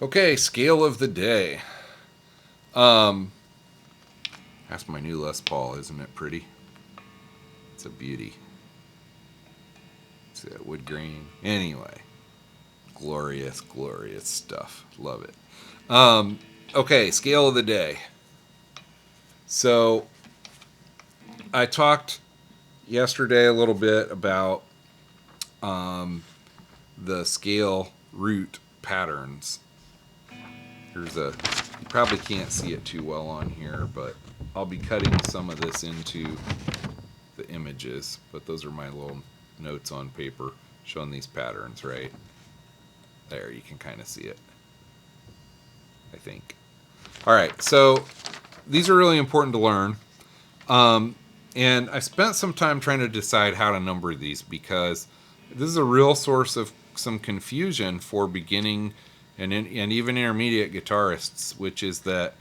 Okay, scale of the day. Um, that's my new Les Paul, isn't it pretty? It's a beauty. It's that wood grain. Anyway, glorious, glorious stuff. Love it. Um, okay, scale of the day. So I talked yesterday a little bit about the scale root patterns. You probably can't see it too well on here, but I'll be cutting some of this into the images. But those are my little notes on paper showing these patterns, right? There, you can kind of see it, I think. All right, so these are really important to learn. And I spent some time trying to decide how to number these because this is a real source of some confusion for beginning and even intermediate guitarists, which is that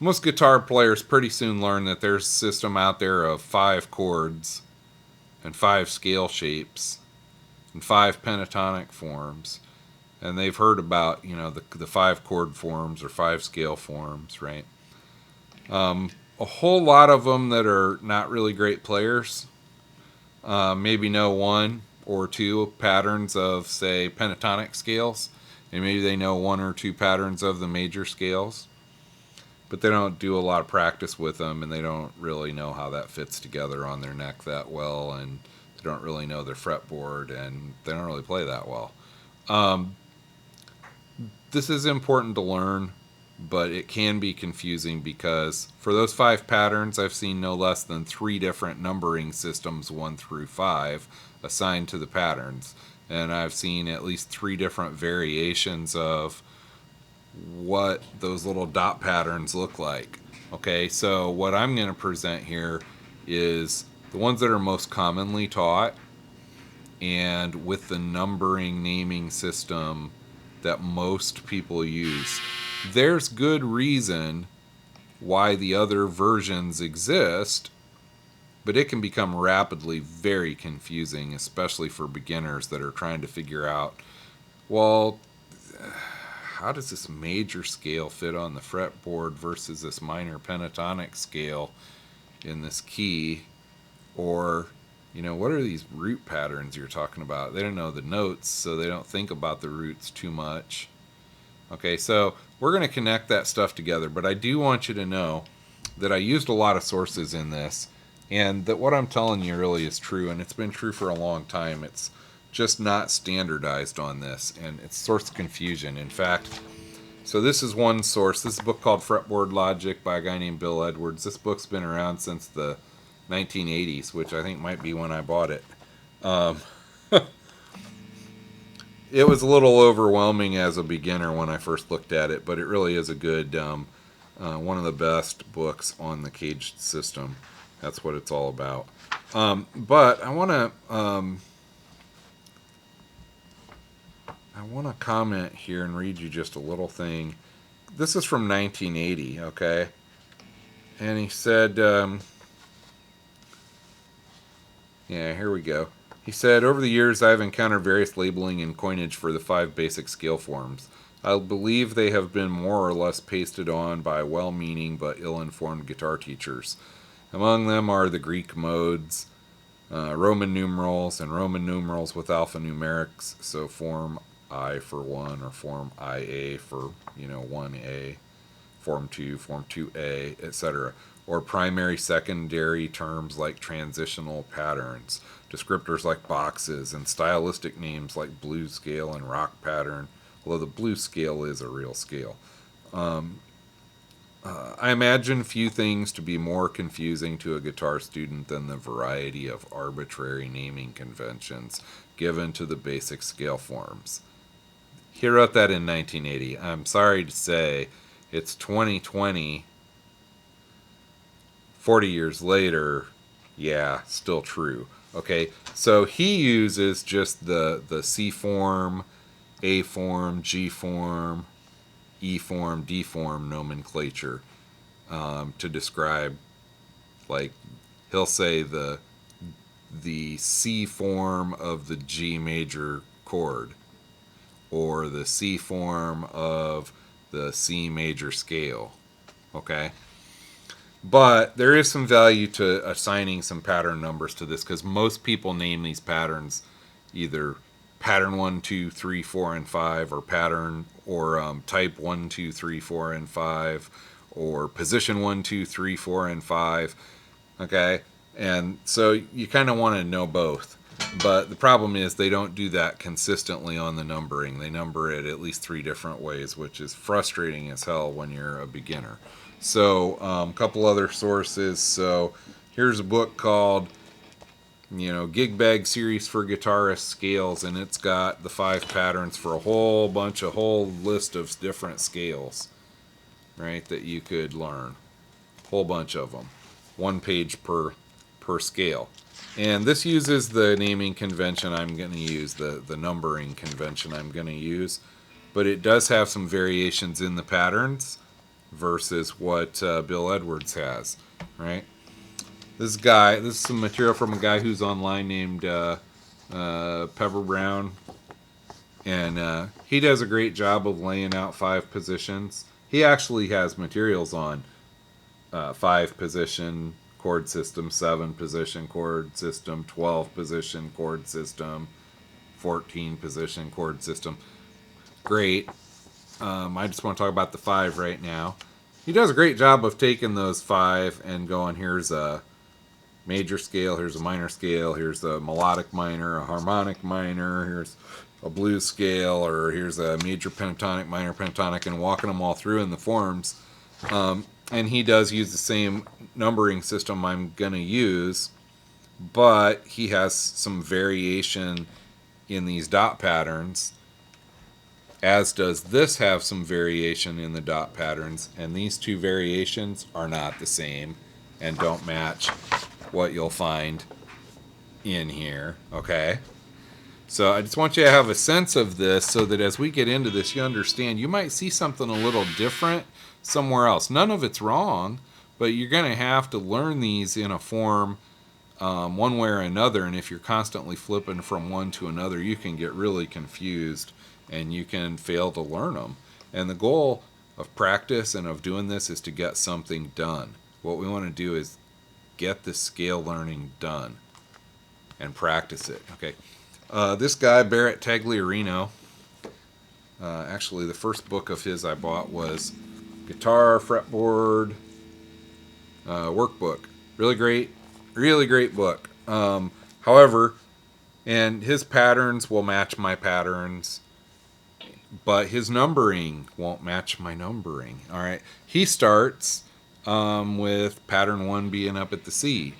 most guitar players pretty soon learn that there's a system out there of 5 chords and 5 scale shapes and 5 pentatonic forms. And they've heard about, the 5 chord forms or 5 scale forms, right? A whole lot of them that are not really great players maybe know 1 or 2 patterns of, say, pentatonic scales, and maybe they know 1 or 2 patterns of the major scales, but they don't do a lot of practice with them, and they don't really know how that fits together on their neck that well, and they don't really know their fretboard, and they don't really play that well. This is important to learn, but it can be confusing because for those 5 patterns, I've seen no less than 3 different numbering systems, 1 through 5, assigned to the patterns. And I've seen at least 3 different variations of what those little dot patterns look like. Okay, so what I'm going to present here is the ones that are most commonly taught and with the numbering naming system that most people use. There's good reason why the other versions exist, but it can become rapidly very confusing, especially for beginners that are trying to figure out, well, how does this major scale fit on the fretboard versus this minor pentatonic scale in this key? Or, what are these root patterns you're talking about? They don't know the notes, so they don't think about the roots too much. Okay, so we're going to connect that stuff together, but I do want you to know that I used a lot of sources in this, and that what I'm telling you really is true, and it's been true for a long time. It's just not standardized on this, and it's source confusion. In fact, so this is one source. This is a book called Fretboard Logic by a guy named Bill Edwards. This book's been around since the 1980s, which I think might be when I bought it. It was a little overwhelming as a beginner when I first looked at it, but it really is a good, one of the best books on the CAGED system. That's what it's all about. But I want to comment here and read you just a little thing. This is from 1980, okay? And he said, yeah, here we go. He said, over the years I've encountered various labeling and coinage for the 5 basic scale forms. I believe they have been more or less pasted on by well-meaning but ill-informed guitar teachers. Among them are the Greek modes, Roman numerals, and Roman numerals with alphanumerics, so form I for 1 or form IA for, 1A, form 2, form 2A, etc. Or primary, secondary terms like transitional patterns, descriptors like boxes, and stylistic names like blues scale and rock pattern, although the blues scale is a real scale. I imagine few things to be more confusing to a guitar student than the variety of arbitrary naming conventions given to the basic scale forms. He wrote that in 1980. I'm sorry to say, it's 2020, 40 years later, yeah, still true. Okay, so he uses just the C form, A form, G form, E form, D form nomenclature to describe, like, he'll say the C form of the G major chord, or the C form of the C major scale. Okay? But there is some value to assigning some pattern numbers to this, because most people name these patterns either pattern 1, 2, 3, 4, and 5, or pattern, or type 1, 2, 3, 4, and 5, or position 1, 2, 3, 4, and 5. Okay? And so you kind of want to know both. But the problem is they don't do that consistently on the numbering. They number it at least 3 different ways, which is frustrating as hell when you're a beginner. So a couple other sources. So here's a book called, Gig Bag Series for Guitarist Scales, and it's got the 5 patterns for a whole list of different scales, right, that you could learn. Whole bunch of them. 1 page per scale. And this uses the naming convention I'm going to use, the numbering convention I'm going to use. But it does have some variations in the patterns versus what Bill Edwards has, right? This is some material from a guy who's online named Pepper Brown. And he does a great job of laying out 5 positions. He actually has materials on 5 position chord system, 7 position chord system, 12 position chord system, 14 position chord system. Great. I just want to talk about the 5 right now. He does a great job of taking those 5 and going, here's a major scale, here's a minor scale, here's a melodic minor, a harmonic minor, here's a blues scale, or here's a major pentatonic, minor pentatonic, and walking them all through in the forms. And he does use the same numbering system I'm going to use, but he has some variation in these dot patterns, as does this have some variation in the dot patterns, and these 2 variations are not the same and don't match what you'll find in here, okay? So I just want you to have a sense of this so that as we get into this, you understand you might see something a little different somewhere else. None of it's wrong, but you're going to have to learn these in a form one way or another, and if you're constantly flipping from one to another, you can get really confused and you can fail to learn them. And the goal of practice and of doing this is to get something done. What we want to do is get the scale learning done and practice it. Okay. This guy, Barrett Tagliarino, actually the first book of his I bought was Guitar Fretboard Workbook. Really great book. However, and his patterns will match my patterns, but his numbering won't match my numbering. All right. He starts with pattern 1 being up at the C.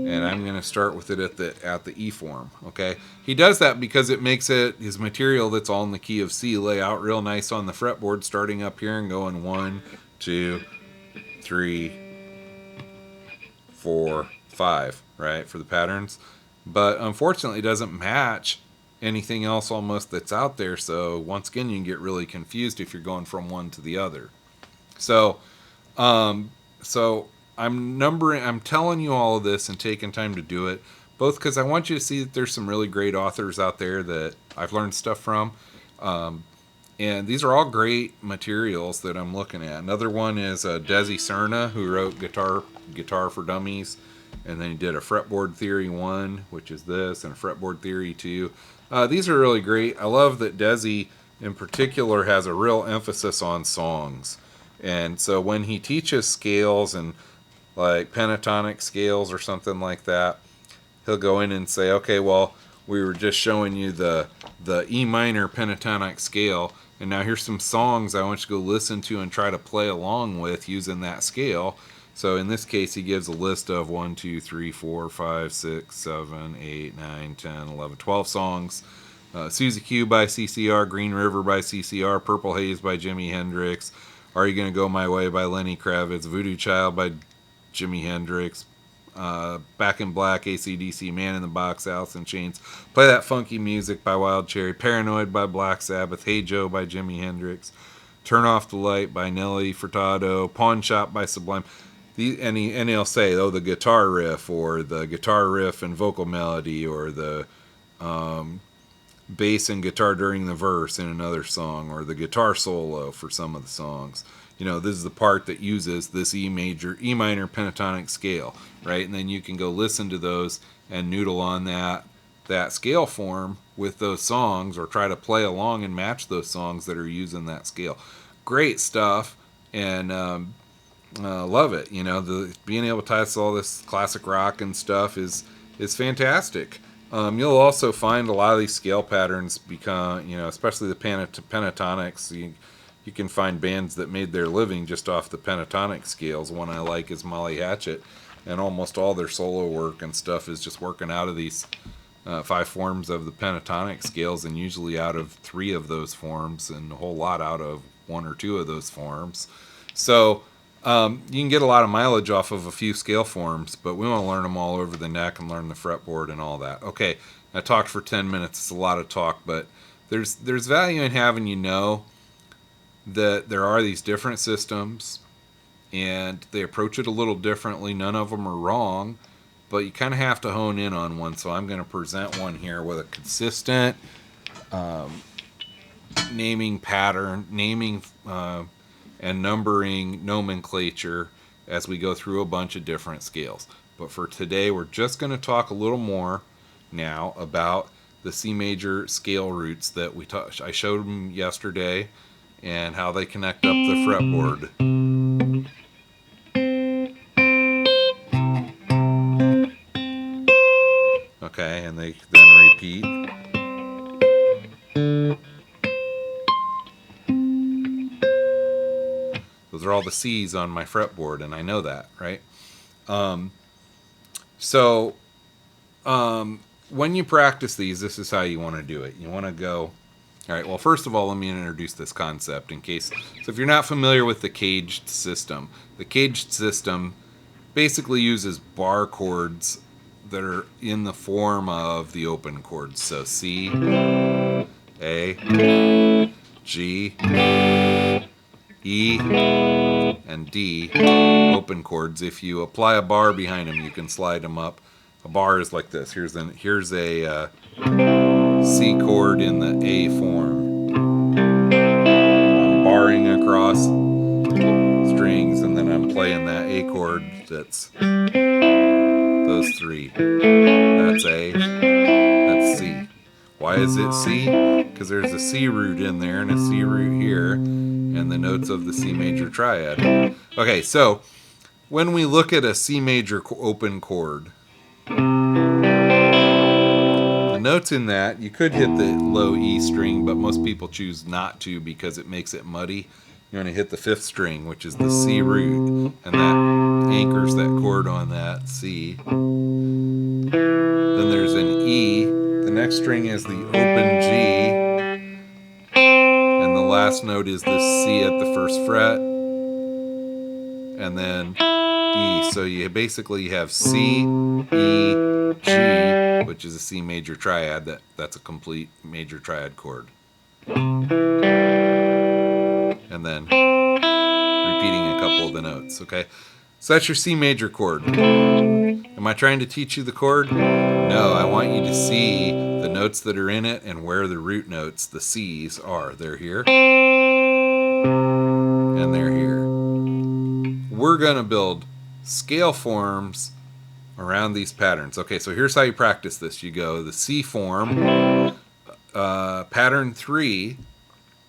And I'm going to start with it at the E form, okay? He does that because it makes his material that's all in the key of C lay out real nice on the fretboard, starting up here and going 1, 2, 3, 4, 5, right, for the patterns. But unfortunately, it doesn't match anything else almost that's out there. So once again, you can get really confused if you're going from one to the other. So I'm telling you all of this and taking time to do it, both because I want you to see that there's some really great authors out there that I've learned stuff from. And these are all great materials that I'm looking at. Another one is Desi Cerna, who wrote Guitar for Dummies. And then he did a Fretboard Theory 1, which is this, and a Fretboard Theory 2. These are really great. I love that Desi, in particular, has a real emphasis on songs. And so when he teaches scales and like pentatonic scales or something like that, he'll go in and say, okay, well, we were just showing you the E minor pentatonic scale, and now here's some songs I want you to go listen to and try to play along with using that scale. So in this case, he gives a list of 1, 2, 3, 4, 5, 6, 7, 8, 9, 10, 11, 12 songs. Susie Q by CCR, Green River by CCR, Purple Haze by Jimi Hendrix, Are You Gonna Go My Way by Lenny Kravitz, Voodoo Child by Jimi Hendrix, Back in Black, AC/DC, Man in the Box, Alice in Chains, Play That Funky Music by Wild Cherry, Paranoid by Black Sabbath, Hey Joe by Jimi Hendrix, Turn Off the Light by Nelly Furtado, Pawn Shop by Sublime. And he'll say, oh, the guitar riff, or the guitar riff and vocal melody, or the bass and guitar during the verse in another song, or the guitar solo for some of the songs. You know, this is the part that uses this E minor pentatonic scale, right? And then you can go listen to those and noodle on that scale form with those songs, or try to play along and match those songs that are using that scale. Great stuff, and love it. You know, the being able to tie all this classic rock and stuff is fantastic. You'll also find a lot of these scale patterns become, you know, especially the pentatonics. You can find bands that made their living just off the pentatonic scales. One I like is Molly Hatchet, and almost all their solo work and stuff is just working out of these 5 forms of the pentatonic scales, and usually out of 3 of those forms, and a whole lot out of 1 or 2 of those forms. So you can get a lot of mileage off of a few scale forms, but we want to learn them all over the neck and learn the fretboard and all that. Okay, I talked for 10 minutes. It's a lot of talk, but there's value in having you know that there are these different systems, and they approach it a little differently. None of them are wrong, but you kind of have to hone in on one. So I'm going to present one here with a consistent naming pattern, naming and numbering nomenclature as we go through a bunch of different scales. But for today, we're just going to talk a little more now about the C major scale roots that I showed them yesterday, and how they connect up the fretboard. Okay, and they then repeat. Those are all the C's on my fretboard, and I know that, right? When you practice these, this is how you want to do it. You want to go, all right, well, first of all, let me introduce this concept in case. So if you're not familiar with the CAGED system, the CAGED system basically uses bar chords that are in the form of the open chords. So C, A, G, E, and D, open chords. If you apply a bar behind them, you can slide them up. A bar is like this. Here's a C chord in the A form. I'm barring across strings, and then I'm playing that A chord. That's those 3. That's A, that's C. Why is it C? Because there's a C root in there and a C root here, and the notes of the C major triad. Okay, so when we look at a C major open chord, the notes in that, you could hit the low E string, but most people choose not to because it makes it muddy. You want to hit the 5th string, which is the C root, and that anchors that chord on that C. Then there's an E. The next string is the open G, and the last note is the C at the 1st fret, and then E. So you basically have C, E, G, which is a C major triad. That's a complete major triad chord. And then repeating a couple of the notes, okay? So that's your C major chord. Am I trying to teach you the chord? No, I want you to see the notes that are in it and where the root notes, the C's, are. They're here, and they're here. We're going to build scale forms around these patterns. Okay, so here's how you practice this. You go the C form, pattern 3,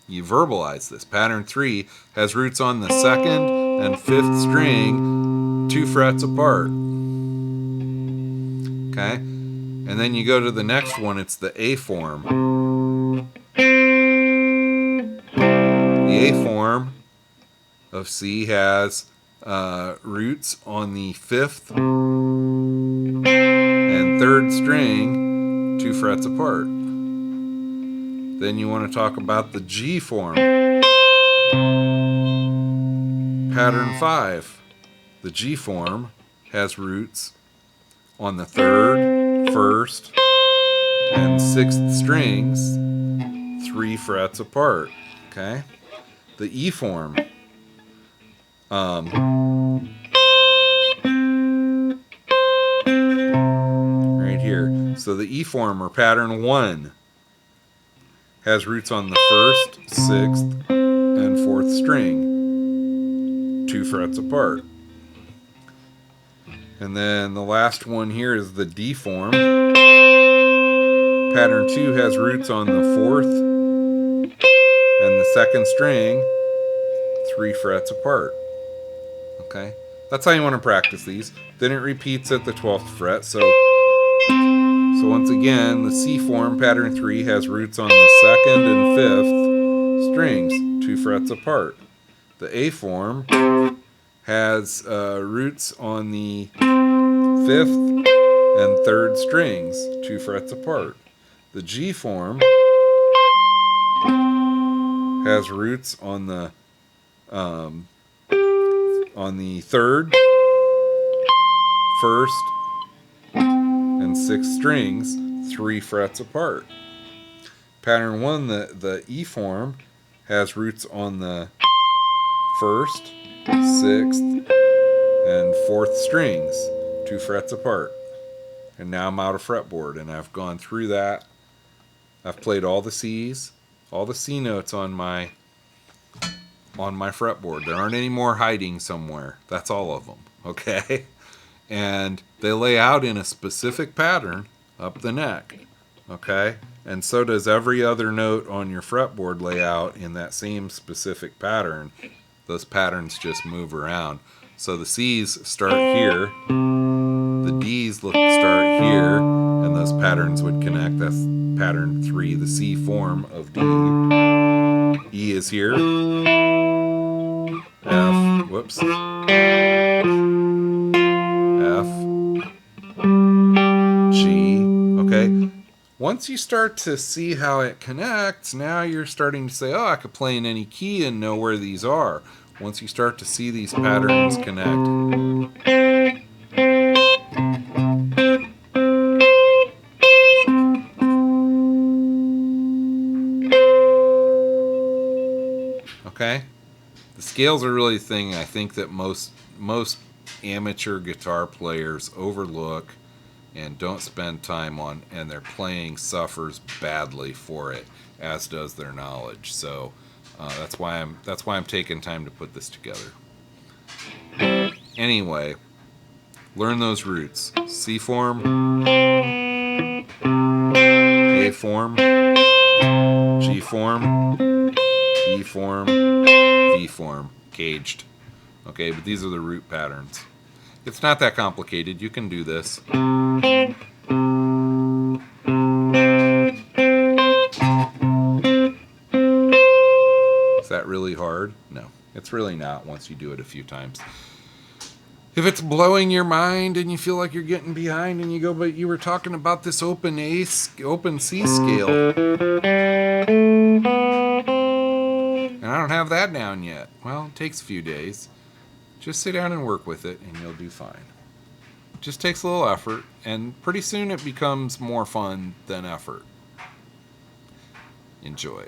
you verbalize this. Pattern 3 has roots on the 2nd and 5th string, 2 frets apart. Okay, and then you go to the next one, it's the A form. The A form of C has roots on the 5th and 3rd string, 2 frets apart. Then you want to talk about the G form. Pattern 5. The G form has roots on the 3rd, 1st, and 6th strings, 3 frets apart. Okay? The E form. Right here. So the E form, or pattern 1, has roots on the 1st, 6th, and 4th string, 2 frets apart. And then the last one here is the D form. Pattern 2 has roots on the 4th and the 2nd string, 3 frets apart. Okay, that's how you want to practice these. Then it repeats at the 12th fret. So once again, the C form, pattern 3, has roots on the 2nd and 5th strings, 2 frets apart. The A form has roots on the 5th and 3rd strings, 2 frets apart. The G form has roots on the 3rd, 1st, and 6th strings, 3 frets apart. Pattern 1, the E form, has roots on the 1st, 6th, and 4th strings, 2 frets apart. And now I'm out of fretboard, and I've gone through that. I've played all the C's, all the C notes on my fretboard. There aren't any more hiding somewhere. That's all of them, okay? And they lay out in a specific pattern up the neck, okay? And so does every other note on your fretboard lay out in that same specific pattern. Those patterns just move around. So the C's start here, the D's start here, and those patterns would connect. That's pattern 3, the C form of D. E is here. F, whoops. F, G, okay? Once you start to see how it connects, now you're starting to say, oh, I could play in any key and know where these are. Once you start to see these patterns connect. Okay? The scales are really the thing I think that most amateur guitar players overlook and don't spend time on, and their playing suffers badly for it, as does their knowledge. So that's why I'm taking time to put this together. Anyway, learn those roots: C form, A form, G form, E form, V form, caged. Okay, but these are the root patterns. It's not that complicated. You can do this. Is that really hard? No, it's really not once you do it a few times. If it's blowing your mind and you feel like you're getting behind and you go, but you were talking about this open C scale. And I don't have that down yet. Well, it takes a few days. Just sit down and work with it and you'll do fine. It just takes a little effort, and pretty soon it becomes more fun than effort. Enjoy.